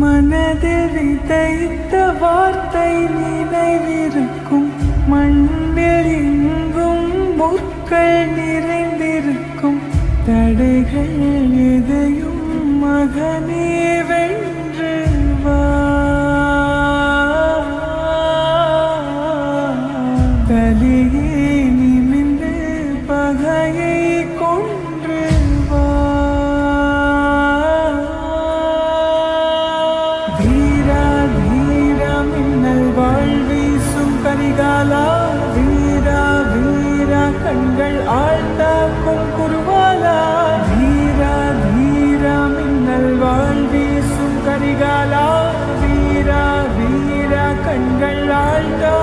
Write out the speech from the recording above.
மனதில் விதைத்த வார்த்தை நினைவிருக்கும், மண்ணில் எங்கும் முற்கள் நிறைந்திருக்கும். தடைகள் எதையும் மகனே வென்று வா, தலையே நிமிந்து பகையை கொன்று வா. வீரா வீரா மின்னல் வாழ்வீசும் கரிகாலா, வீரா வீரா கண்கள் ஆழ்த்தாக்கும் குருவாலா. வீரா வீரா மின்னல் வாழ்வீசும் கரிகாலா, வீரா வீரா கண்கள் ஆழ்த்தா